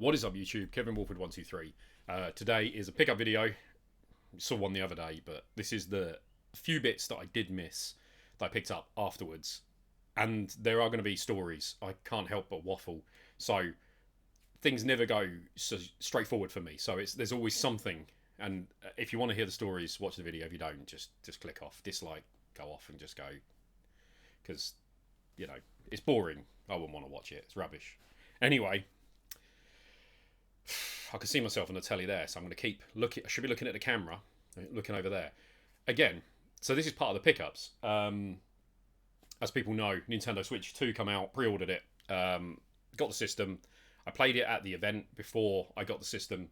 What is up, YouTube? Kevin Wolford123. Today is a pickup video. Saw one the other day, but this is the few bits that I did miss that I picked up afterwards. And there are going to be stories. I can't help but waffle. So things never go so straightforward for me. So there's always something. And if you want to hear the stories, watch the video. If you don't, just click off, dislike, go off, and just go. Because, you know, it's boring. I wouldn't want to watch it. It's rubbish. Anyway, I can see myself on the telly there, so I'm going to keep looking. I should be looking at the camera, looking over there. Again, so this is part of the pickups. As people know, Nintendo Switch 2 come out, pre-ordered it, got the system. I played it at the event before I got the system.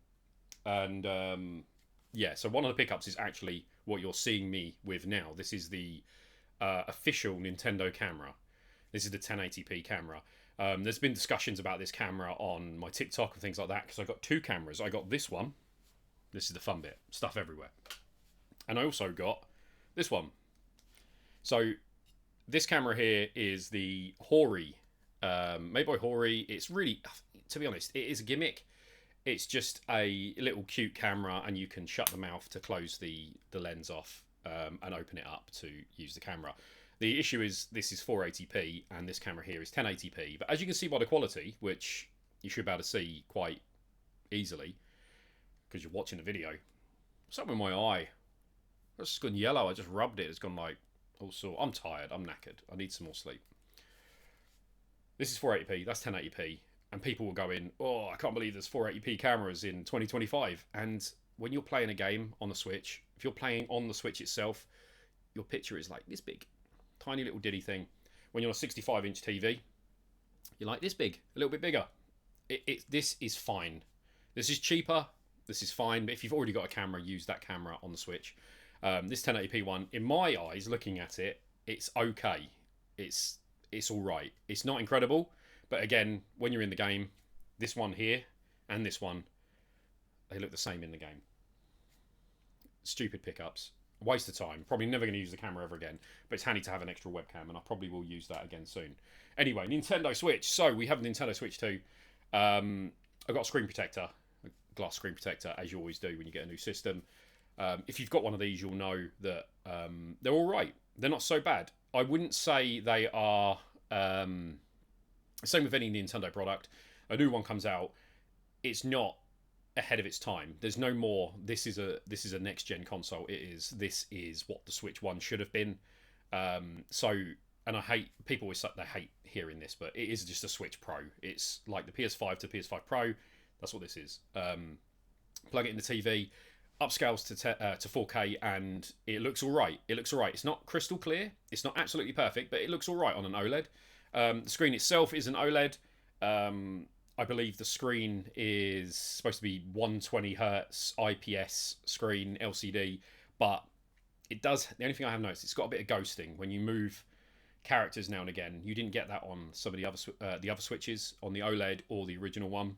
And yeah, so one of the pickups is actually what you're seeing me with now. This is the official Nintendo camera. This is the 1080p camera. There's been discussions about this camera on my TikTok and things like that, because I got two cameras. I got this one. This is the fun bit. Stuff everywhere. And I also got this one. So this camera here is the Hori, made by Hori. It's really, to be honest, it is a gimmick. It's just a little cute camera, and you can shut the mouth to close the lens off and open it up to use the camera. The issue is this is 480p and this camera here is 1080p. But as you can see by the quality, which you should be able to see quite easily because you're watching the video. What's up with my eye? It's just gone yellow. I just rubbed it. It's gone like all sort. I'm tired. I'm knackered. I need some more sleep. This is 480p. That's 1080p. And people will go in, oh, I can't believe there's 480p cameras in 2025. And when you're playing a game on the Switch, if you're playing on the Switch itself, your picture is like this big. Tiny little diddy thing. When you're on a 65-inch TV, you're like this big, a little bit bigger. This is fine. This is cheaper. This is fine. But if you've already got a camera, use that camera on the Switch. This 1080p one, in my eyes, looking at it, it's okay. It's all right. It's not incredible, but again, when you're in the game, this one here and this one, they look the same in the game. Stupid pickups. Waste of time. Probably never going to use the camera ever again. But it's handy to have an extra webcam, and I probably will use that again soon. Anyway, Nintendo Switch. So we have a Nintendo Switch 2. I've got a screen protector, a glass screen protector, as you always do when you get a new system. If you've got one of these, you'll know that they're all right. They're not so bad. I wouldn't say they are. Same with any Nintendo product. A new one comes out, it's not ahead of its time. There's no more. This is a next gen console. This is what the Switch 1 should have been. And I hate people always say they hate hearing this, but it is just a Switch Pro. It's like the PS5 to PS5 Pro. That's what this is. Plug it in the TV, upscales to 4K, and it looks all right. It looks all right. It's not crystal clear. It's not absolutely perfect, but it looks all right on an OLED. The screen itself is an OLED. I believe the screen is supposed to be 120 Hertz IPS screen LCD, but it does. The only thing I have noticed, it's got a bit of ghosting when you move characters now and again. You didn't get that on some of the other switches on the OLED or the original one,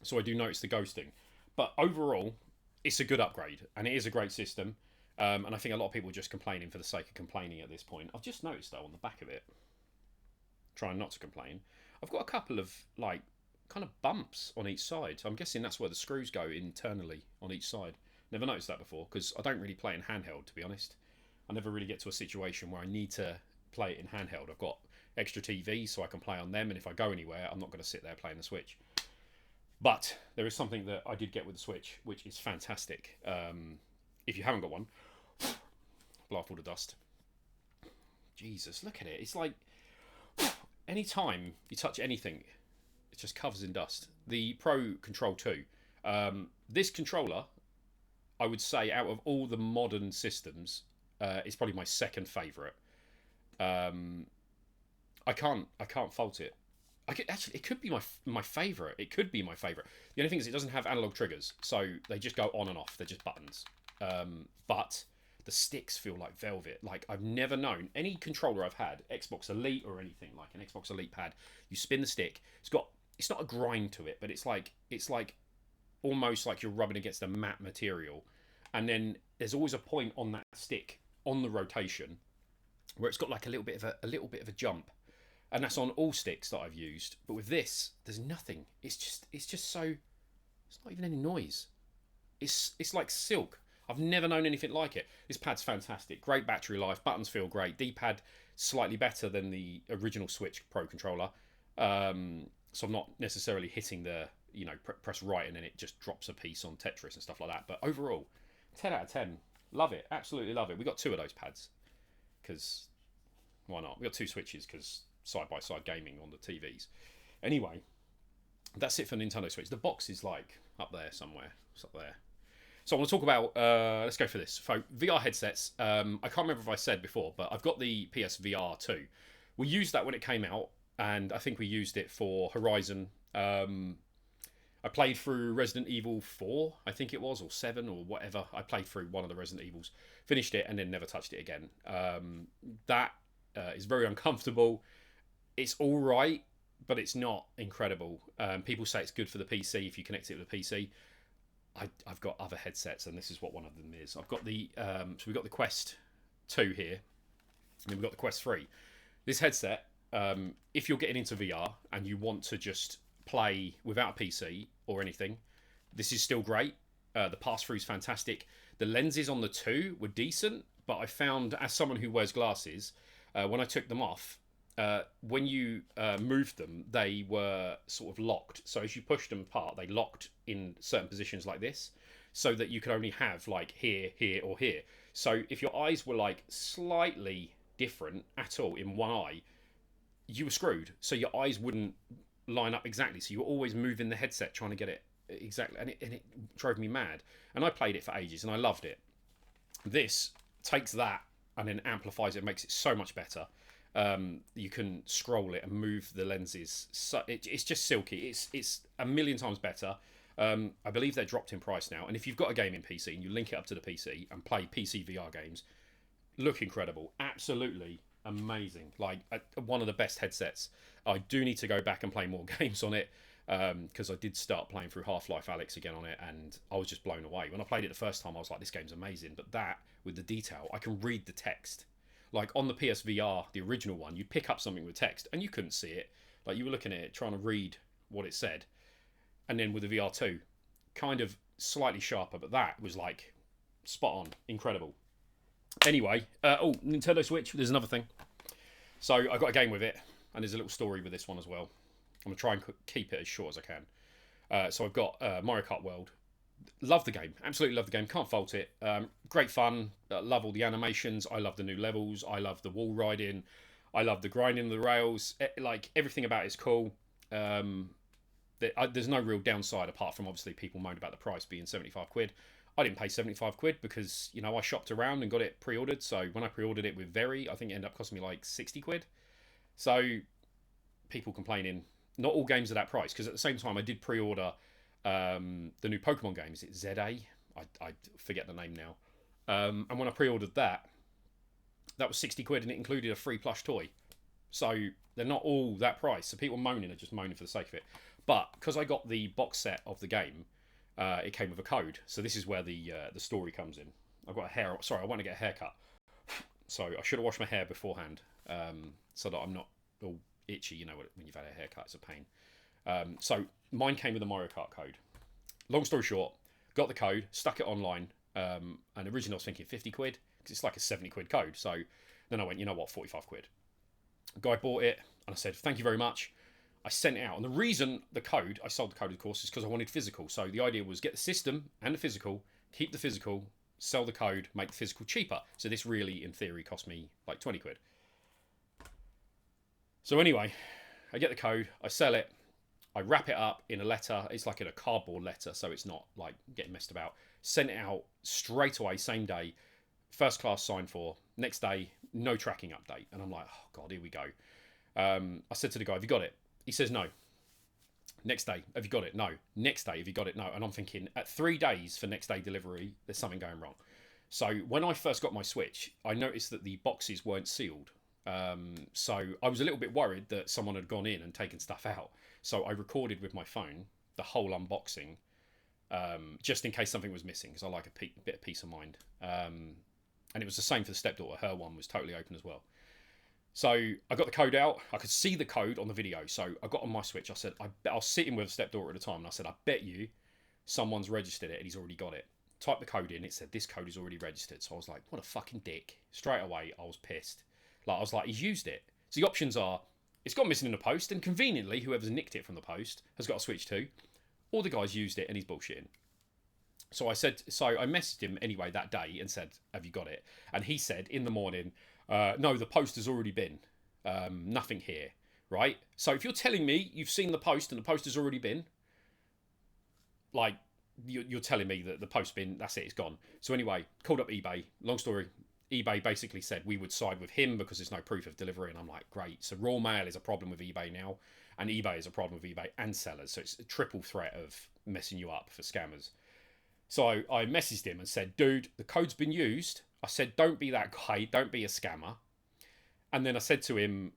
so I do notice the ghosting. But overall, it's a good upgrade, and it is a great system. And I think a lot of people are just complaining for the sake of complaining at this point. I've just noticed though on the back of it, trying not to complain, I've got a couple of like kind of bumps on each side. So I'm guessing that's where the screws go internally on each side. Never noticed that before because I don't really play in handheld, to be honest. I never really get to a situation where I need to play it in handheld. I've got extra TVs so I can play on them, and if I go anywhere, I'm not going to sit there playing the Switch. But there is something that I did get with the Switch, which is fantastic. If you haven't got one, blow off all the dust. Jesus, look at it. It's like anytime you touch anything, it just covers in dust. The Pro Control 2. This controller, I would say, out of all the modern systems, is probably my second favourite. I can't fault it. Actually, it could be my favourite. It could be my favourite. The only thing is it doesn't have analog triggers, so they just go on and off. They're just buttons. But the sticks feel like velvet. Like, I've never known any controller I've had, Xbox Elite or anything like an Xbox Elite pad. You spin the stick. It's not a grind to it, but it's like almost like you're rubbing against a matte material. And then there's always a point on that stick on the rotation where it's got like a little bit of a jump. and that's on all sticks that I've used. But with this, there's nothing. It's just so. It's not even any noise. It's like silk. I've never known anything like it. This pad's fantastic. Great battery life. Buttons feel great. D-pad slightly better than the original Switch Pro controller. So I'm not necessarily hitting the, press right and then it just drops a piece on Tetris and stuff like that. But overall, 10 out of 10. Love it. Absolutely love it. We got 2 of those pads because why not? We got 2 Switches because side-by-side gaming on the TVs. Anyway, that's it for Nintendo Switch. The box is like up there somewhere. It's up there. So I want to talk about, let's go for this. So VR headsets, I can't remember if I said before, but I've got the PSVR 2. We used that when it came out, and I think we used it for Horizon. I played through Resident Evil 4, I think it was, or 7, or whatever. I played through one of the Resident Evils, finished it, and then never touched it again. That is very uncomfortable. It's all right, but it's not incredible. People say it's good for the PC if you connect it with a PC. I've got other headsets, and this is what one of them is. I've got the so we've got the Quest 2 here, and then we've got the Quest 3. This headset, if you're getting into VR and you want to just play without a PC or anything, this is still great. The pass-through is fantastic. The lenses on the 2 were decent, but I found, as someone who wears glasses, when I took them off, when you moved them, they were sort of locked. So as you pushed them apart, they locked in certain positions like this, so that you could only have like here, here, or here. So if your eyes were like slightly different at all in one eye, you were screwed. So your eyes wouldn't line up exactly. So you were always moving the headset trying to get it exactly, and it drove me mad. And I played it for ages, and I loved it. This takes that and then amplifies it, makes it so much better. You can scroll it and move the lenses. So it's just silky. It's a million times better. I believe they're dropped in price now. And if you've got a gaming PC and you link it up to the PC and play PC VR games, look incredible. Absolutely amazing. Like one of the best headsets. I do need to go back and play more games on it because I did start playing through Half-Life Alyx again on it, and I was just blown away. When I played it the first time, I was like, this game's amazing. But that, with the detail, I can read the text. Like on the PSVR, the original one, you pick up something with text and you couldn't see it. Like you were looking at it, trying to read what it said. And then with the VR2, kind of slightly sharper, but that was like spot on, incredible. Anyway, Nintendo Switch, there's another thing. So I got a game with it, and there's a little story with this one as well. I'm going to try and keep it as short as I can. So I've got Mario Kart World. Love the game, absolutely love the game, can't fault it. Great fun, love all the animations, I love the new levels, I love the wall riding, I love the grinding of the rails, like everything about it is cool. There's no real downside apart from obviously people moaned about the price being 75 quid. I didn't pay 75 quid because, I shopped around and got it pre-ordered. So when I pre-ordered it with Very, I think it ended up costing me like 60 quid. So people complaining, not all games are that price, because at the same time I did pre-order the new Pokemon game. Is it ZA? I forget the name now. And when I pre-ordered that was 60 quid and it included a free plush toy. So they're not all that price. So people moaning are just moaning for the sake of it. But because I got the box set of the game, it came with a code. So this is where the story comes in. I've got I want to get a haircut. So I should have washed my hair beforehand, so that I'm not all itchy. When you've had a haircut, it's a pain. So mine came with a Mario Kart code. Long story short, got the code, stuck it online, and originally I was thinking 50 quid, because it's like a 70 quid code. So then I went, 45 quid. Guy bought it, and I said, thank you very much. I sent it out. And the reason I sold the code, of course, is because I wanted physical. So the idea was get the system and the physical, keep the physical, sell the code, make the physical cheaper. So this really, in theory, cost me like 20 quid. So anyway, I get the code, I sell it, I wrap it up in a letter. It's like in a cardboard letter, so it's not like getting messed about. Sent it out straight away, same day. First class signed for. Next day, no tracking update. And I'm like, oh God, here we go. I said to the guy, have you got it? He says no. Next day, have you got it? No. Next day, have you got it? No. And I'm thinking, at 3 days for next day delivery, there's something going wrong. So when I first got my Switch, I noticed that the boxes weren't sealed. So I was a little bit worried that someone had gone in and taken stuff out. So I recorded with my phone the whole unboxing, just in case something was missing, because I like a bit of peace of mind. And it was the same for the stepdaughter. Her one was totally open as well. So I got the code out. I could see the code on the video. So I got on my Switch. I said, I was sitting with a stepdaughter at the time, and I said, I bet you someone's registered it and he's already got it. Typed the code in. It said this code is already registered. So I was like, what a fucking dick. Straight away, I was pissed. Like I was like, he's used it. So the options are, it's got missing in the post, and conveniently, whoever's nicked it from the post has got a Switch too, or the guy's used it and he's bullshitting. So I messaged him anyway that day and said, have you got it? And he said in the morning, no, the post has already been. Nothing here, right? So if you're telling me you've seen the post and the post has already been, like, you're telling me that the post's been, that's it, it's gone. So anyway, called up eBay. Long story, eBay basically said we would side with him because there's no proof of delivery. And I'm like, great. So raw mail is a problem with eBay now, and eBay is a problem with eBay and sellers. So it's a triple threat of messing you up for scammers. So I messaged him and said, dude, the code's been used. I said, don't be that guy. Don't be a scammer. And then I said to him,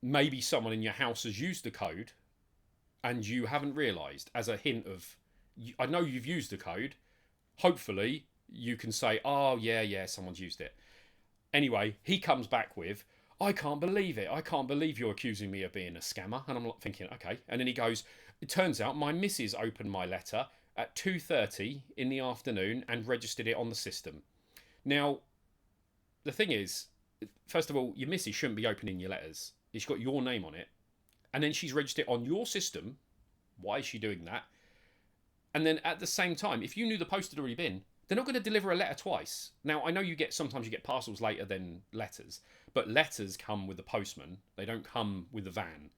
maybe someone in your house has used the code and you haven't realised, as a hint of, I know you've used the code. Hopefully you can say, oh, yeah, someone's used it. Anyway, he comes back with, I can't believe it. I can't believe you're accusing me of being a scammer. And I'm thinking, okay. And then he goes, it turns out my missus opened my letter at 2:30 in the afternoon and registered it on the system. Now, the thing is, first of all, your missus shouldn't be opening your letters. She's got your name on it. And then she's registered it on your system. Why is she doing that? And then at the same time, if you knew the post had already been, they're not going to deliver a letter twice. Now, I know sometimes you get parcels later than letters, but letters come with the postman. They don't come with the van.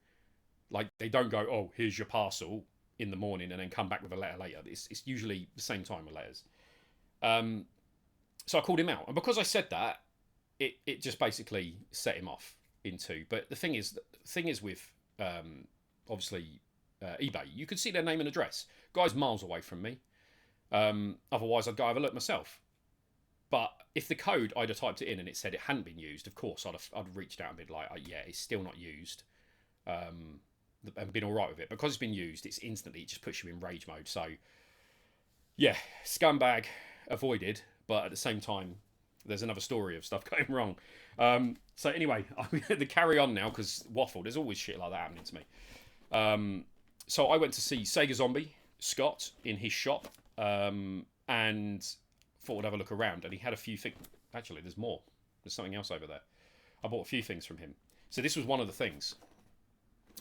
Like, they don't go, oh, here's your parcel in the morning and then come back with a letter later. It's usually the same time with letters. So I called him out. And because I said that, it just basically set him off into. But the thing is with, obviously, eBay, you could see their name and address. Guy's miles away from me. Otherwise, I'd go have a look myself. But if the code, I'd have typed it in and it said it hadn't been used, of course, I'd have reached out and been like, yeah, it's still not used. And been all right with it. Because it's been used, it just puts you in rage mode. So, yeah, scumbag avoided. But at the same time, there's another story of stuff going wrong. So anyway, I'm going to carry on now because waffle, there's always shit like that happening to me. So I went to see Sega Zombie, Scott, in his shop, and thought I'd have a look around. And he had a few things. Actually, there's more. There's something else over there. I bought a few things from him. So this was one of the things.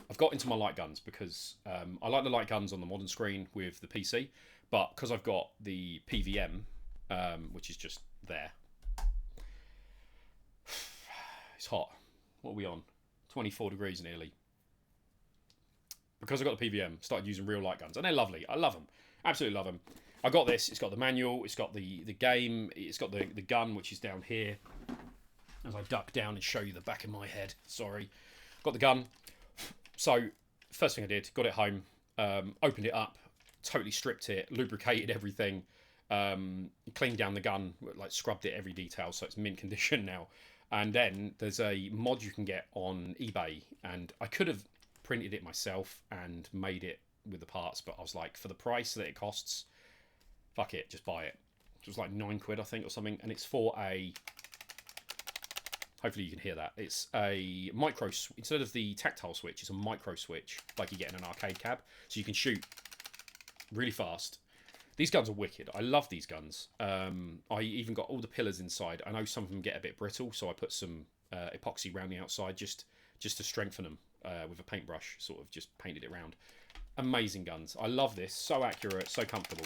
I've got into my light guns because I like the light guns on the modern screen with the PC, but because I've got the PVM, which is just there. It's hot. What are we on? 24 degrees nearly. Because I got the PVM, started using real light guns, and they're lovely. I love them, absolutely love them. I got this. It's got the manual. It's got the game. It's got the gun, which is down here. As I duck down and show you the back of my head. Sorry, got the gun. So first thing I did, got it home, opened it up, totally stripped it, lubricated everything, cleaned down the gun, like scrubbed it every detail, so it's mint condition now. And then there's a mod you can get on eBay, and I could have printed it myself and made it with the parts, but I was like, for the price that it costs, fuck it, just buy it. It was like £9, I think, or something, and it's for a, hopefully you can hear that, it's a micro, instead of the tactile switch, it's a micro switch, like you get in an arcade cab, so you can shoot really fast. These guns are wicked. I love these guns. I even got all the pillars inside. I know some of them get a bit brittle, so I put some epoxy around the outside just to strengthen them with a paintbrush, sort of just painted it around. Amazing guns. I love this. So accurate, so comfortable,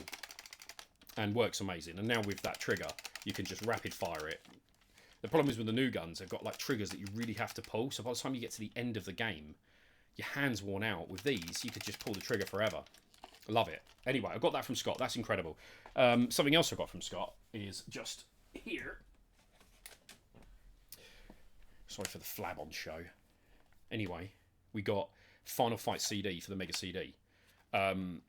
and works amazing. And now with that trigger, you can just rapid fire it. The problem is with the new guns, they've got like triggers that you really have to pull. So by the time you get to the end of the game, your hand's worn out. With these, you could just pull the trigger forever. Love it. Anyway, I got that from Scott. That's incredible. Something else I got from Scott is just here. Sorry for the flab on show. Anyway, we got Final Fight CD for the Mega CD.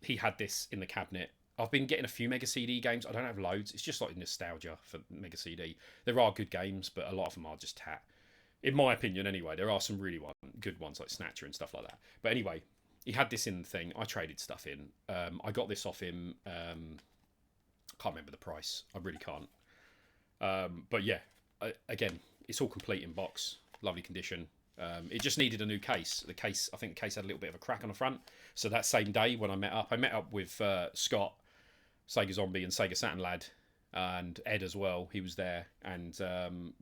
He had this in the cabinet. I've been getting a few Mega CD games. I don't have loads. It's just like nostalgia for Mega CD. There are good games, but a lot of them are just tat. In my opinion, anyway. There are some really good ones like Snatcher and stuff like that. But anyway, he had this in the thing. I traded stuff in. I got this off him. Can't remember the price. I really can't. But yeah, again, it's all complete in box. lovely condition. It just needed a new case. I think the case had a little bit of a crack on the front. So that same day when I met up with Scott, Sega Zombie, and Sega Saturn lad, and Ed as well. He was there, and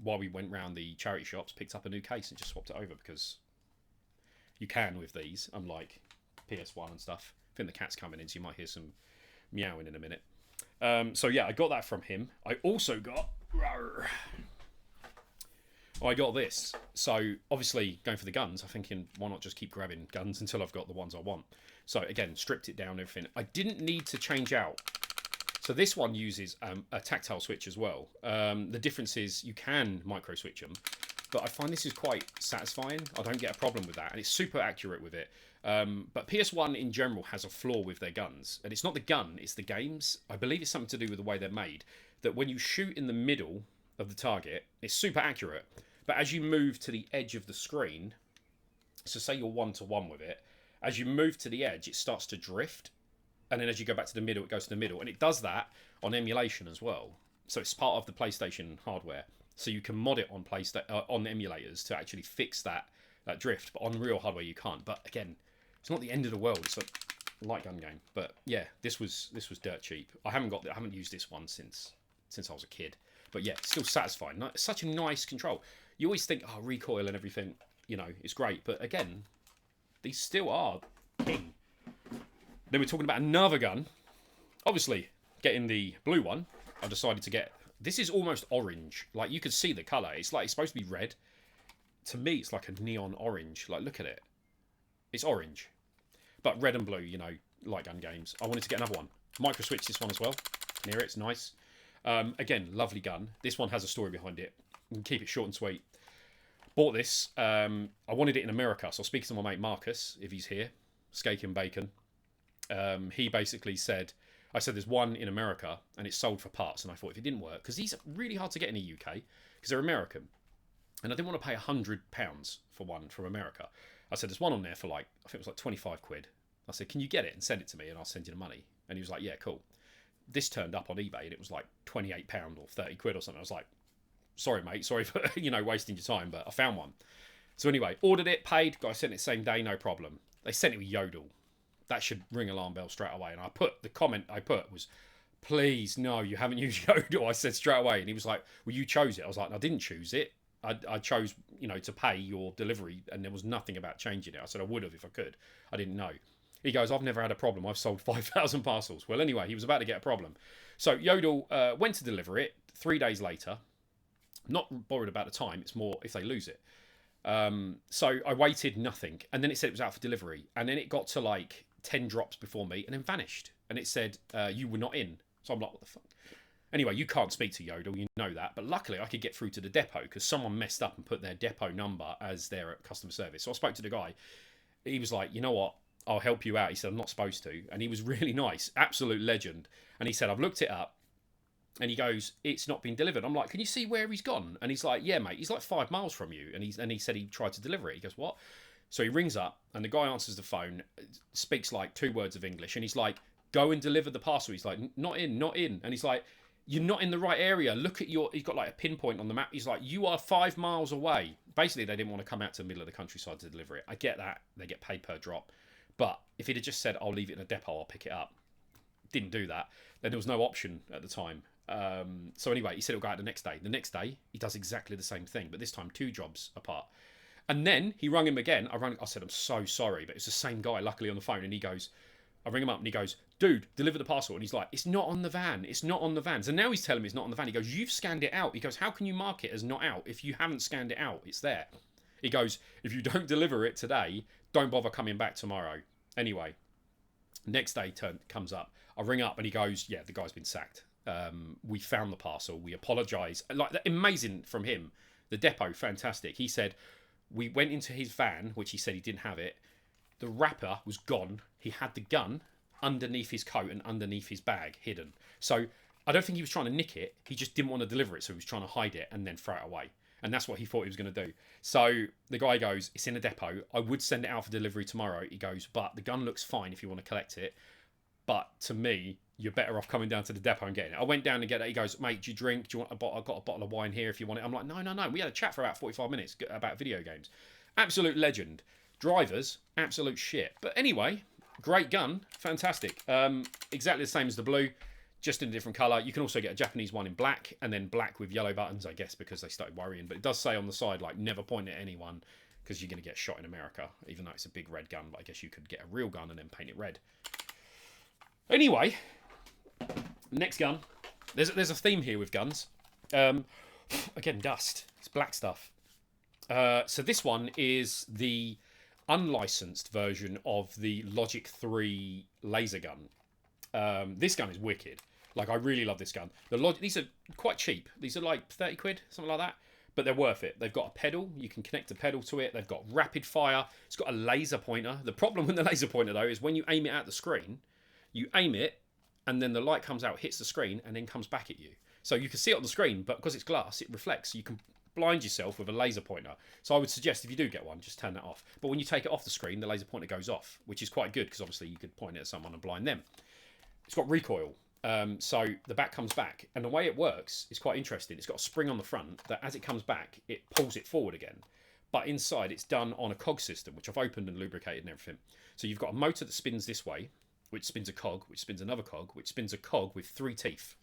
while we went round the charity shops, picked up a new case and just swapped it over, because you can with these, unlike PS1 and stuff. I think the cat's coming in, so you might hear some meowing in a minute. So yeah, I got that from him. I also got... I got this. So obviously going for the guns, I'm thinking, why not just keep grabbing guns until I've got the ones I want. So again, stripped it down, everything. I didn't need to change out. So this one uses a tactile switch as well. The difference is you can micro switch them, but I find this is quite satisfying. I don't get a problem with that, and it's super accurate with it. But PS1 in general has a flaw with their guns, and it's not the gun, it's the games. I believe it's something to do with the way they're made, that when you shoot in the middle of the target, it's super accurate, but as you move to the edge of the screen, so say you're 1-to-1 with it, as you move to the edge, it starts to drift, and then as you go back to the middle, it goes to the middle, and it does that on emulation as well. So it's part of the PlayStation hardware, so you can mod it on on emulators to actually fix that drift, but on real hardware you can't. But again, it's not the end of the world. It's a light gun game, but yeah, this was dirt cheap. I haven't used this one since I was a kid, but yeah, it's still satisfying. It's such a nice control. You always think, oh, recoil and everything, you know, it's great, but again, these still are king. Then we're talking about another gun. Obviously, getting the blue one, I decided to get... This is almost orange. Like, you can see the colour. It's supposed to be red. To me, it's like a neon orange. Like, look at it. It's orange. But red and blue, you know, light gun games. I wanted to get another one. Micro switch this one as well. Near it, it's nice. Again, lovely gun. This one has a story behind it. You can keep it short and sweet. Bought this. I wanted it in America, so I'll speak to my mate Marcus, if he's here. Skake and Bacon. He basically said, I said there's one in America and it's sold for parts, and I thought if it didn't work, because these are really hard to get in the UK because they're American, and I didn't want to pay £100 for one from America. I said there's one on there for like, I think it was like 25 quid. I said, can you get it and send it to me and I'll send you the money? And he was like, yeah, cool. This turned up on eBay and it was like £28 or 30 quid or something. I was like, sorry mate, sorry for wasting your time, but I found one. So anyway, ordered it, paid, got sent it the same day, no problem. They sent it with Yodel. That should ring alarm bell straight away. And the comment I put was, please, no, you haven't used Yodel. I said straight away. And he was like, well, you chose it. I was like, no, I didn't choose it. I chose, to pay your delivery, and there was nothing about changing it. I said I would have if I could. I didn't know. He goes, I've never had a problem. I've sold 5,000 parcels. Well, anyway, he was about to get a problem. So Yodel went to deliver it 3 days later. Not bothered about the time. It's more if they lose it. So I waited, nothing. And then it said it was out for delivery. And then it got to like 10 drops before me and then vanished. And it said, you were not in. So I'm like, what the fuck? Anyway, you can't speak to Yodel, you know that. But luckily, I could get through to the depot because someone messed up and put their depot number as their customer service. So I spoke to the guy. He was like, you know what? I'll help you out. He said, I'm not supposed to. And he was really nice. Absolute legend. And he said, I've looked it up. And he goes, it's not been delivered. I'm like, can you see where he's gone? And he's like, yeah, mate. He's like 5 miles from you. And he said he tried to deliver it. He goes, what? So he rings up and the guy answers the phone, speaks like 2 words of English. And he's like, go and deliver the parcel. He's like, not in, not in. And he's like, you're not in the right area. Look at he's got like a pinpoint on the map. He's like, you are 5 miles away. Basically, they didn't want to come out to the middle of the countryside to deliver it. I get that. They get paid per drop. But if he'd have just said, I'll leave it in a depot, I'll pick it up. Didn't do that. Then there was no option at the time. So anyway, he said it'll go out the next day. The next day, he does exactly the same thing, but this time 2 jobs apart. And then he rung him again. I said, I'm so sorry, but it's the same guy, luckily, on the phone. And he goes, I ring him up and he goes, dude, deliver the parcel. And he's like, it's not on the van. It's not on the van. So now he's telling me it's not on the van. He goes, you've scanned it out. He goes, how can you mark it as not out if you haven't scanned it out? It's there. He goes, if you don't deliver it today, don't bother coming back tomorrow. Anyway, next day comes up. I ring up and he goes, yeah, the guy's been sacked. We found the parcel. We apologise. Like, amazing from him. The depot, fantastic. He said, we went into his van, which he said he didn't have it. The wrapper was gone. He had the gun underneath his coat and underneath his bag, hidden. So I don't think he was trying to nick it. He just didn't want to deliver it, so he was trying to hide it and then throw it away. And that's what he thought he was going to do. So the guy goes, it's in a depot. I would send it out for delivery tomorrow. He goes, but the gun looks fine if you want to collect it. But to me, you're better off coming down to the depot and getting it. I went down to get it. He goes, mate, do you drink? Do you want a bottle? I've got a bottle of wine here if you want it. I'm like, no. We had a chat for about 45 minutes about video games. Absolute legend. Drivers, absolute shit. But anyway, great gun. Fantastic. Exactly the same as the blue, just in a different colour. You can also get a Japanese one in black, and then black with yellow buttons, I guess, because they started worrying. But it does say on the side, like, never point at anyone, because you're going to get shot in America, even though it's a big red gun. But I guess you could get a real gun and then paint it red. Anyway, next gun. There's a theme here with guns. Again, dust. It's black stuff. So this one is the unlicensed version of the Logic 3 laser gun. This gun is wicked. Like, I really love this gun. These are quite cheap. These are like 30 quid, something like that. But they're worth it. They've got a pedal. You can connect a pedal to it. They've got rapid fire. It's got a laser pointer. The problem with the laser pointer, though, is when you aim it at the screen, you aim it, and then the light comes out, hits the screen, and then comes back at you. So you can see it on the screen, but because it's glass, it reflects. So you can blind yourself with a laser pointer. So I would suggest if you do get one, just turn that off. But when you take it off the screen, the laser pointer goes off, which is quite good because obviously you could point it at someone and blind them. It's got recoil. So the back comes back, and the way it works is quite interesting. It's got a spring on the front that as it comes back, it pulls it forward again. But inside, it's done on a cog system, which I've opened and lubricated and everything. So you've got a motor that spins this way, which spins a cog, which spins another cog, which spins a cog with 3 teeth.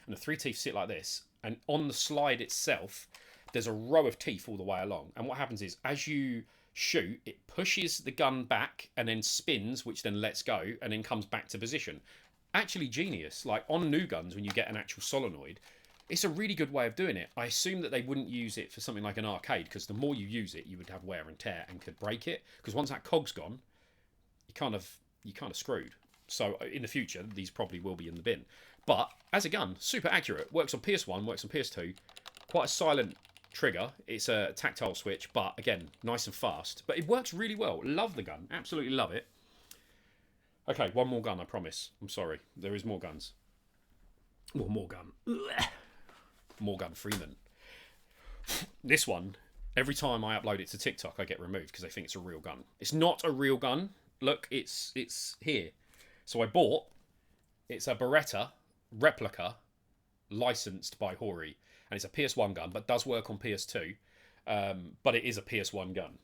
And the 3 teeth sit like this. And on the slide itself, there's a row of teeth all the way along. And what happens is, as you shoot, it pushes the gun back and then spins, which then lets go and then comes back to position. Actually genius. Like on new guns, when you get an actual solenoid, it's a really good way of doing it. I assume that they wouldn't use it for something like an arcade, because the more you use it, you would have wear and tear and could break it. Because once that cog's gone, you're kind of screwed. So in the future, these probably will be in the bin. But as a gun, super accurate. Works on PS1, works on PS2. Quite a silent trigger. It's a tactile switch, but again, nice and fast. But it works really well. Love the gun. Absolutely love it. Okay, one more gun, I promise. I'm sorry. There is more guns. Well, more gun. Morgan Freeman. This one, every time I upload it to TikTok, I get removed because they think it's a real gun. It's not a real gun. Look, it's here. So I bought, it's a Beretta replica licensed by Hori. And it's a PS1 gun, but does work on PS2. But it is a PS1 gun.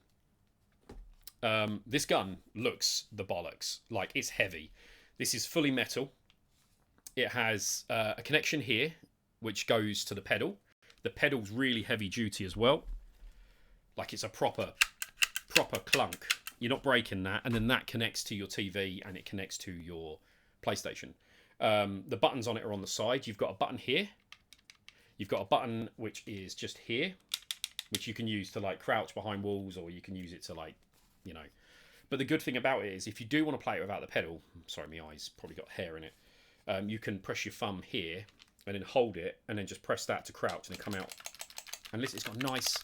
This gun looks the bollocks. Like, it's heavy. This is fully metal. It has a connection here, which goes to the pedal. The pedal's really heavy duty as well. Like, it's a proper clunk. You're not breaking that. And then that connects to your TV and it connects to your PlayStation. The buttons on it are on the side. You've got a button here. You've got a button which is just here, which you can use to like crouch behind walls, or you can use it to like, you know. But the good thing about it is if you do want to play it without the pedal, sorry, my eyes probably got hair in it. You can press your thumb here and then hold it and then just press that to crouch and then come out. And listen, it's got nice,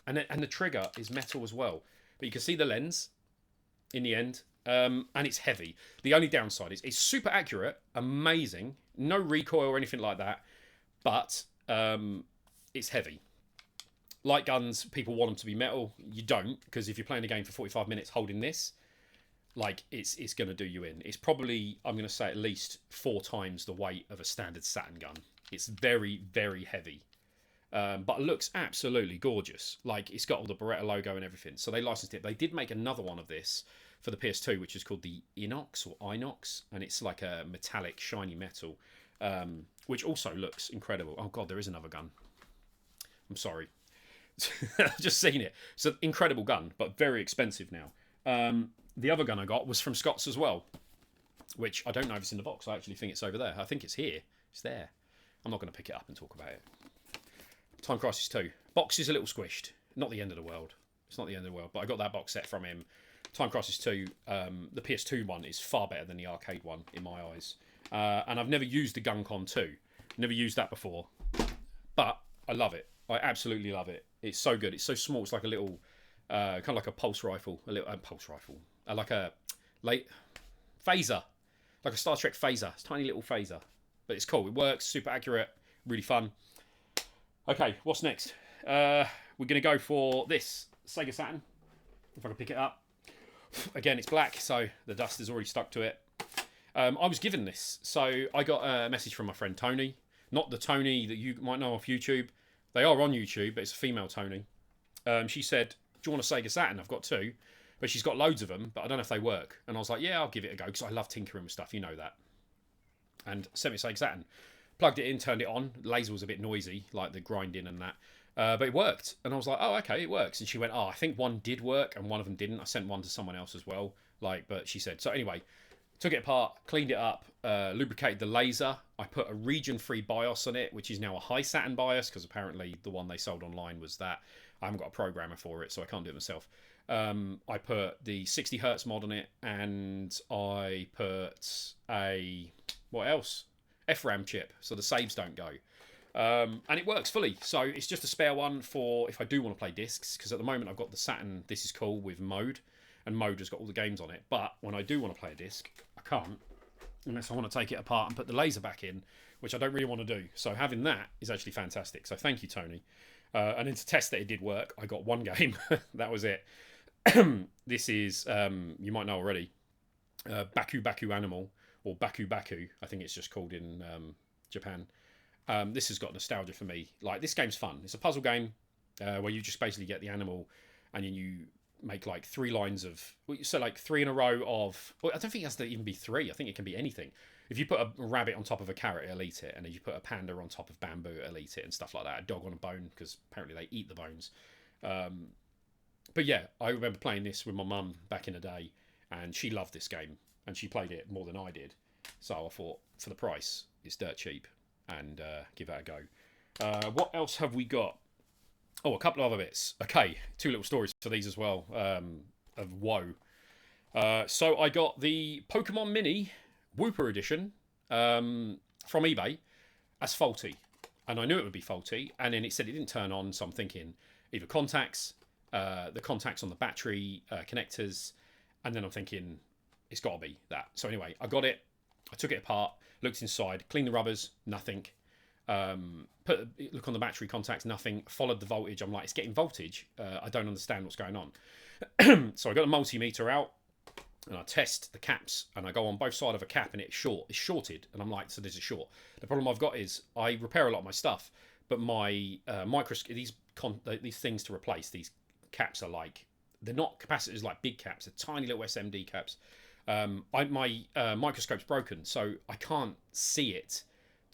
and the trigger is metal as well. But you can see the lens in the end, and it's heavy. The only downside is it's super accurate, amazing, no recoil or anything like that, but it's heavy. Light guns, people want them to be metal. You don't, because if you're playing a game for 45 minutes holding this, like, it's going to do you in. It's probably, I'm going to say, at least 4 times the weight of a standard Saturn gun. It's very, very heavy. But it looks absolutely gorgeous. Like, it's got all the Beretta logo and everything. So they licensed it. They did make another one of this for the PS2, which is called the Inox or Inox. And it's like a metallic, shiny metal, which also looks incredible. Oh, God, there is another gun. I'm sorry. I've just seen it. It's an incredible gun, but very expensive now. The other gun I got was from Scott's as well, which I don't know if it's in the box. I actually think it's over there. I think it's here. It's there. I'm not going to pick it up and talk about it. Time Crisis 2. Box is a little squished. Not the end of the world. It's not the end of the world, but I got that box set from him. Time Crisis 2, the PS2 one is far better than the arcade one in my eyes. And I've never used the GunCon 2. Never used that before. But I love it. I absolutely love it. It's so good. It's so small. It's like a little, kind of like a pulse rifle. A little pulse rifle. Like a late phaser. Like a Star Trek phaser. It's a tiny little phaser. But it's cool. It works. Super accurate. Really fun. Okay, what's next? We're going to go for this Sega Saturn. If I can pick it up. Again, it's black, so the dust is already stuck to it. I was given this. So I got a message from my friend Tony. Not the Tony that you might know off YouTube. They are on YouTube, but it's a female Tony. She said, do you want a Sega Saturn? I've got two. But she's got loads of them, but I don't know if they work. And I was like, yeah, I'll give it a go, because I love tinkering with stuff. You know that. And sent me a Sega Saturn. Plugged it in, turned it on. The laser was a bit noisy, like the grinding and that. But it worked. And I was like, oh, okay, it works. And she went, oh, I think one did work and one of them didn't. I sent one to someone else as well. But she said. So anyway, took it apart, cleaned it up, lubricated the laser. I put a region-free BIOS on it, which is now a high Saturn BIOS, because apparently the one they sold online was that. I haven't got a programmer for it, so I can't do it myself. I put the 60 hertz mod on it, and I put what else? FRAM chip, so the saves don't go. And it works fully, so it's just a spare one for if I do want to play discs, because at the moment I've got the Saturn This Is Cool with Mode, and Mode has got all the games on it, but when I do want to play a disc, I can't, unless I want to take it apart and put the laser back in, which I don't really want to do. So having that is actually fantastic, so thank you, Tony. And then to test that it did work, I got one game. That was it. This is, you might know already, Baku Animal, or Baku, I think it's just called in Japan. This has got nostalgia for me. Like, this game's fun. It's a puzzle game where you just basically get the animal and then you make like 3 lines of, so like 3 in a row of, well, I don't think it has to even be 3. I think it can be anything. If you put a rabbit on top of a carrot, it'll eat it. And then you put a panda on top of bamboo, it'll eat it, and stuff like that. A dog on a bone, because apparently they eat the bones. But yeah, I remember playing this with my mum back in the day, and she loved this game, and she played it more than I did. So I thought, for the price, it's dirt cheap, and give that a go. What else have we got? Oh, a couple of other bits. Okay, 2 little stories for these as well, of woe. So I got the Pokemon Mini Wooper Edition from eBay as faulty. And I knew it would be faulty, and then it said it didn't turn on, so I'm thinking either contacts, the contacts on the battery connectors, and then I'm thinking it's got to be that. So anyway, I got it, I took it apart, looked inside, cleaned the rubbers, nothing. Look on the battery contacts, nothing. Followed the voltage, I'm like, it's getting voltage. I don't understand what's going on. So I got a multimeter out, and I test the caps, and I go on both sides of a cap, and it's shorted, and I'm like, so there's a short. The problem I've got is I repair a lot of my stuff, but my these things to replace these caps are like, they're not capacitors like big caps, they're tiny little SMD caps. My microscope's broken, so I can't see it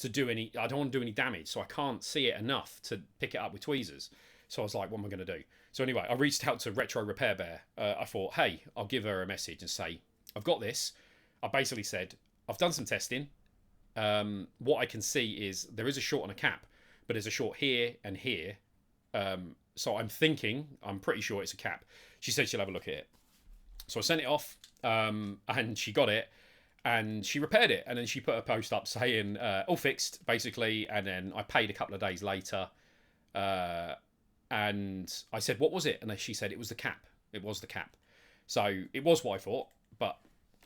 to do any. I don't want to do any damage, so I can't see it enough to pick it up with tweezers. So I was like, what am I going to do? So anyway, I reached out to Retro Repair Bear. I thought, hey, I'll give her a message and say, I've got this. I basically said, I've done some testing. What I can see is there is a short on a cap, but there's a short here and here. So I'm pretty sure it's a cap. She said she'll have a look at it. So I sent it off, and she got it, and she repaired it. And then she put a post up saying, all fixed, basically. And then I paid a couple of days later. And I said, what was it? And she said it was the cap. It was the cap. So it was what I thought. But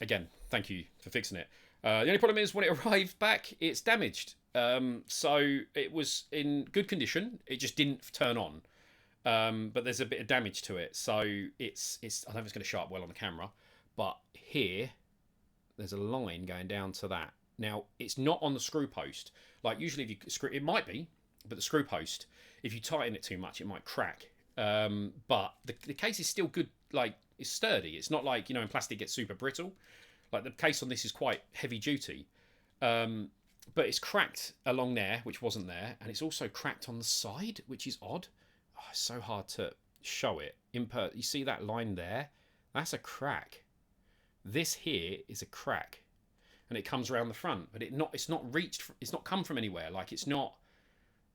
again, thank you for fixing it. The only problem is when it arrived back, it's damaged. So it was in good condition. It just didn't turn on. But there's a bit of damage to it. So it's I don't know if it's going to show up well on the camera. But here, there's a line going down to that. Now, it's not on the screw post. Like usually if you screw, it might be, but the screw post, if you tighten it too much, it might crack. But the case is still good, like it's sturdy. It's not like, you know, in plastic it gets super brittle. Like the case on this is quite heavy duty. But it's cracked along there, which wasn't there. And it's also cracked on the side, which is odd. Oh, it's so hard to show it. You see that line there? That's a crack. This here is a crack. And it comes around the front. But it's not come from anywhere. Like it's not...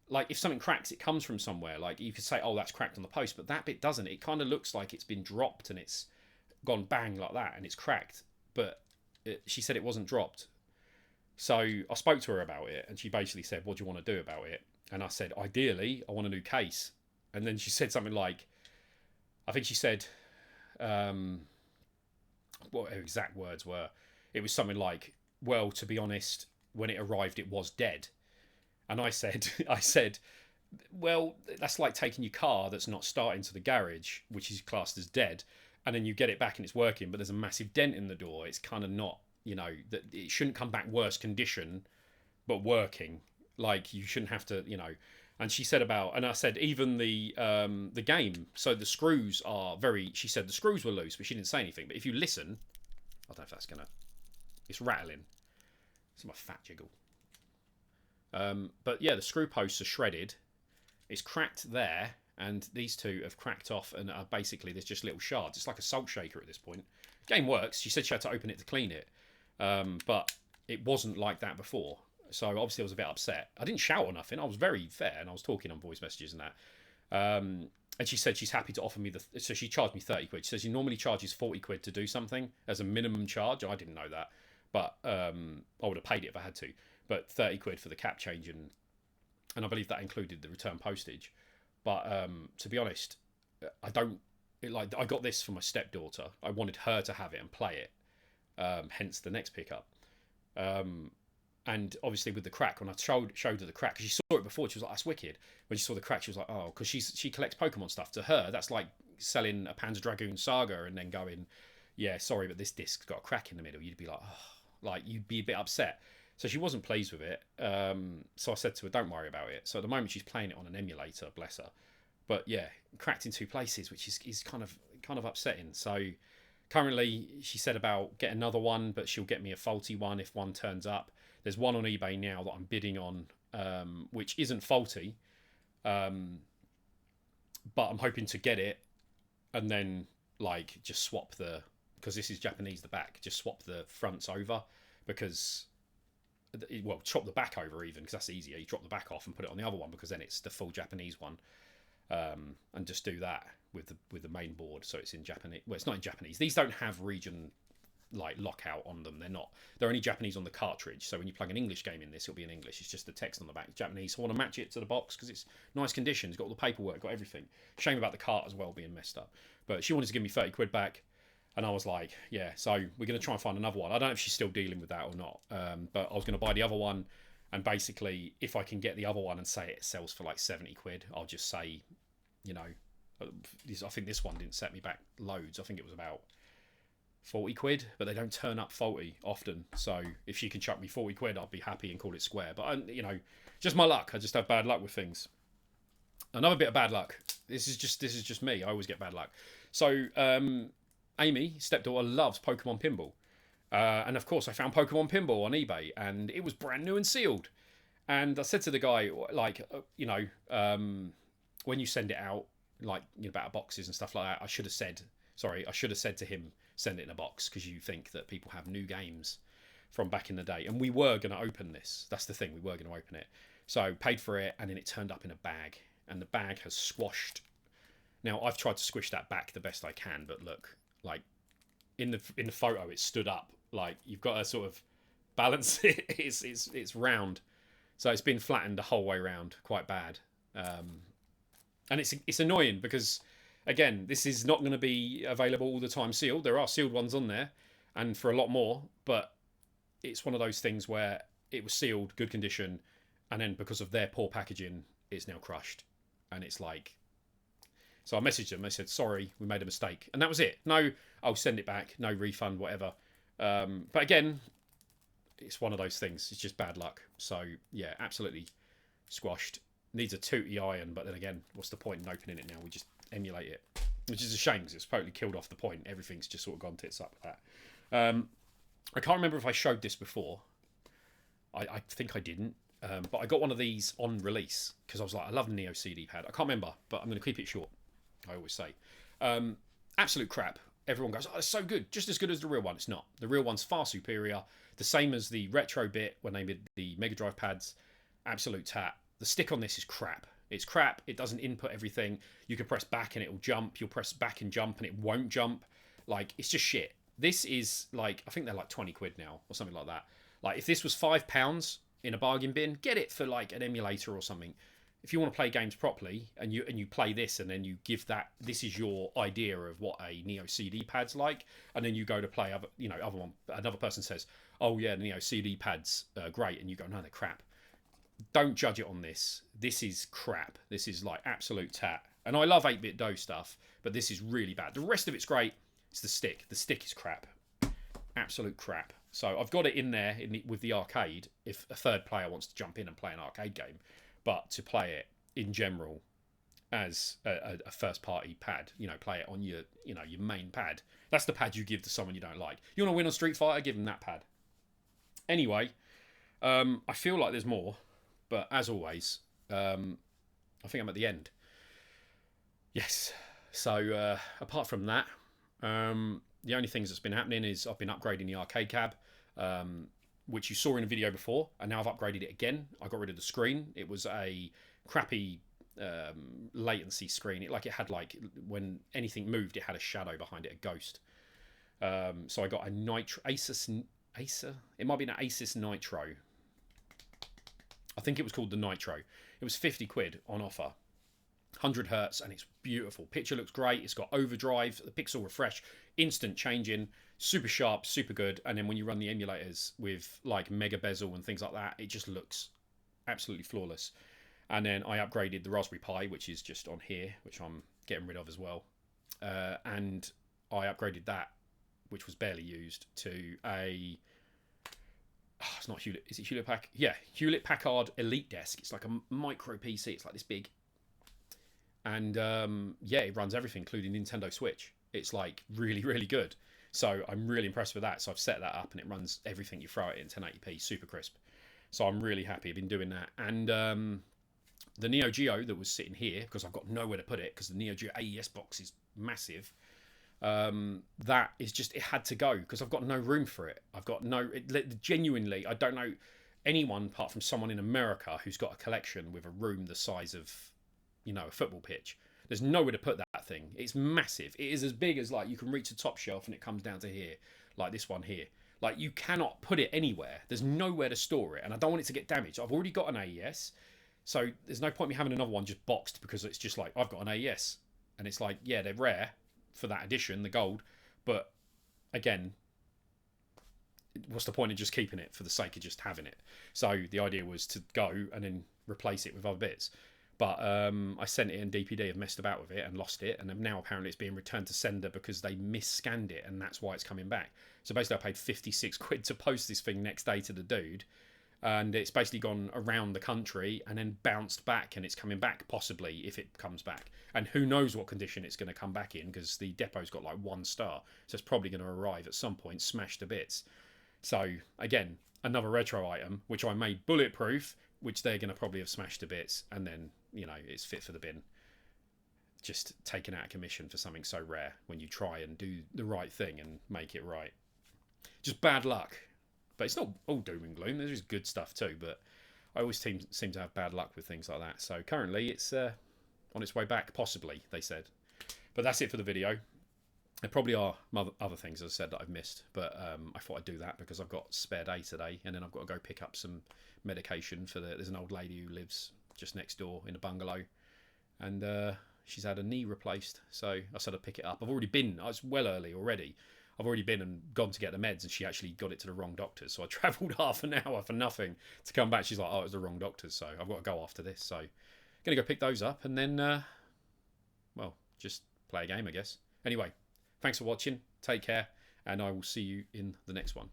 Like, if something cracks, it comes from somewhere. Like, you could say, oh, that's cracked on the post, but that bit doesn't. It kind of looks like it's been dropped and it's gone bang like that and it's cracked. But she said it wasn't dropped. So I spoke to her about it, and she basically said, what do you want to do about it? And I said, ideally, I want a new case. And then she said something like, I think she said, what her exact words were. It was something like, well, to be honest, when it arrived, it was dead. And I said, well, that's like taking your car that's not starting to the garage, which is classed as dead, and then you get it back and it's working, but there's a massive dent in the door. It's kind of not, you know, that it shouldn't come back worse condition, but working. Like, you shouldn't have to, you know. And she said about, and I said even the game. So the screws are very. She said the screws were loose, but she didn't say anything. But if you listen, I don't know if that's gonna. It's rattling. It's my fat jiggle. But yeah, the screw posts are shredded. It's cracked there, and these two have cracked off, and are basically there's just little shards. It's like a salt shaker at this point. Game works. She said she had to open it to clean it, but it wasn't like that before. So obviously I was a bit upset. I didn't shout or nothing. I was very fair, and I was talking on voice messages and that. And she said she's happy to offer me so she charged me 30 quid. She says she normally charges 40 quid to do something as a minimum charge. I didn't know that, but I would have paid it if I had to. But 30 quid for the cap change, and I believe that included the return postage. But to be honest, I got this for my stepdaughter. I wanted her to have it and play it. Hence the next pickup. And obviously with the crack, when I showed her the crack, because she saw it before, she was like, "That's wicked." When she saw the crack, she was like, "Oh," because she collects Pokemon stuff. To her, that's like selling a Panzer Dragoon Saga and then going, "Yeah, sorry, but this disc's got a crack in the middle." You'd be like, "Oh," like you'd be a bit upset. So she wasn't pleased with it. So I said to her, "Don't worry about it." So at the moment she's playing it on an emulator, bless her. But yeah, cracked in two places, which is kind of upsetting. So currently she said about get another one, but she'll get me a faulty one if one turns up. There's one on eBay now that I'm bidding on, which isn't faulty, but I'm hoping to get it and then like just swap because this is Japanese, the back, just swap the fronts over, because chop the back over even, because that's easier. You drop the back off and put it on the other one, because then it's the full Japanese one, and just do that with the main board, so it's in Japanese. Well, it's not in Japanese. These don't have region like lockout on them. They're only Japanese on the cartridge, so when you plug an English game in this, it'll be in English. It's just the text on the back Japanese. So I want to match it to the box because it's nice condition. It's got all the paperwork, got everything. Shame about the cart as well being messed up, but she wanted to give me 30 quid back, and I was like, yeah, so we're going to try and find another one. I don't know if she's still dealing with that or not, but I was going to buy the other one, and basically if I can get the other one and say it sells for like 70 quid, I'll just say, you know, I think this one didn't set me back loads. I think it was about 40 quid, but they don't turn up faulty often. So if she can chuck me 40 quid, I'll be happy and call it square. But you know, just my luck. I just have bad luck with things. Another bit of bad luck. This is just me. I always get bad luck. So Amy, stepdaughter, loves Pokemon Pinball, and of course I found Pokemon Pinball on eBay, and it was brand new and sealed. And I said to the guy, like, when you send it out, like, you know, about boxes and stuff like that, I should have said to him, send it in a box, because you think that people have new games from back in the day. And we were going to open this. That's the thing. We were going to open it. So paid for it, and then it turned up in a bag, and the bag has squashed. Now I've tried to squish that back the best I can, but look, like in the photo, it stood up. Like, you've got to sort of balance it. It's round, so it's been flattened the whole way around, quite bad. And it's annoying because, again, this is not going to be available all the time sealed. There are sealed ones on there, and for a lot more, but it's one of those things where it was sealed, good condition, and then because of their poor packaging, it's now crushed. And it's like... So I messaged them. They said, sorry, we made a mistake. And that was it. No, I'll send it back. No refund, whatever. But again, it's one of those things. It's just bad luck. So, yeah, absolutely squashed. Needs a tooty iron, but then again, what's the point in opening it now? We just emulate it, which is a shame because it's totally killed off the point. Everything's just sort of gone tits up with that. I can't remember if I showed this before. I think I didn't, but I got one of these on release because I was like, I love the Neo CD pad. I can't remember, but I'm going to keep it short. I always say, absolute crap. Everyone goes, oh, it's so good, just as good as the real one. It's not. The real one's far superior. The same as the retro bit when they made the Mega Drive pads. Absolute tat. The stick on this is crap. It's crap. It doesn't input everything. You can press back and it will jump. You'll press back and jump and it won't jump. Like, it's just shit. This is like, I think they're like 20 quid now or something like that. Like, if this was £5 in a bargain bin, get it for like an emulator or something. If you want to play games properly and you play this and then you give that, this is your idea of what a Neo CD pad's like, and then you go to play another person says, oh yeah, the Neo CD pad's great, and you go, no, they're crap. Don't judge it on this. This is crap. This is like absolute tat. And I love 8-bit dough stuff, but this is really bad. The rest of it's great. It's the stick. The stick is crap. Absolute crap. So I've got it in there with the arcade if a third player wants to jump in and play an arcade game. But to play it in general as a first party pad, play it on your main pad. That's the pad you give to someone you don't like. You want to win on Street Fighter? Give them that pad. Anyway, I feel like there's more, but as always, I think I'm at the end. Yes. So apart from that, the only things that's been happening is I've been upgrading the arcade cab, which you saw in a video before, and now I've upgraded it again. I got rid of the screen. It was a crappy latency screen. It had when anything moved, it had a shadow behind it, a ghost. So I got a Acer. It might be an Asus Nitro. I think it was called the Nitro. It was 50 quid on offer. 100 hertz, and it's beautiful. Picture looks great. It's got overdrive, the pixel refresh, instant changing, super sharp, super good. And then when you run the emulators with like mega bezel and things like that, it just looks absolutely flawless. And then I upgraded the Raspberry Pi, which is just on here, which I'm getting rid of as well. And I upgraded that, which was barely used, to a... Oh, it's not Hewlett. Is it Hewlett Packard? Yeah, Hewlett Packard Elite Desk. It's like a micro PC. It's like this big. And yeah, it runs everything, including Nintendo Switch. It's like really, really good. So I'm really impressed with that. So I've set that up and it runs everything you throw it in 1080p, super crisp. So I'm really happy. I've been doing that. And the Neo Geo that was sitting here, because I've got nowhere to put it, because the Neo Geo AES box is massive. That is just, it had to go because I've got no room for it. I've got genuinely, I don't know anyone apart from someone in America who's got a collection with a room the size of, a football pitch. There's nowhere to put that thing. It's massive. It is as big as like you can reach the top shelf and it comes down to here, like this one here. Like you cannot put it anywhere. There's nowhere to store it, and I don't want it to get damaged. I've already got an AES, so there's no point me having another one just boxed, because it's just like I've got an AES, and it's like, yeah, they're rare for that edition, the gold, but again, what's the point of just keeping it for the sake of just having it? So the idea was to go and then replace it with other bits. But I sent it, and DPD have messed about with it and lost it, and now apparently it's being returned to sender because they mis-scanned it, and that's why it's coming back. So basically I paid 56 quid to post this thing next day to the dude, and it's basically gone around the country and then bounced back, and it's coming back possibly if it comes back. And who knows what condition it's going to come back in, because the depot's got like 1 star, so it's probably going to arrive at some point smashed to bits. So again, another retro item which I made bulletproof, which they're going to probably have smashed to bits, and then it's fit for the bin. Just taken out of commission for something so rare when you try and do the right thing and make it right. Just bad luck. But it's not all doom and gloom. There's just good stuff too, but I always seem to have bad luck with things like that. So currently it's on its way back, possibly, they said. But that's it for the video. There probably are other things, as I said, that I've missed, but I thought I'd do that because I've got spare day today, and then I've got to go pick up some medication for there's an old lady who lives just next door in a bungalow, and she's had a knee replaced, so I said I'd pick it up. I've already been, I was well early already. I've already been and gone to get the meds, and she actually got it to the wrong doctors, so I travelled half an hour for nothing to come back. She's like, oh, it was the wrong doctors, so I've got to go after this. So I'm going to go pick those up, and then, well, just play a game, I guess. Anyway, thanks for watching, take care, and I will see you in the next one.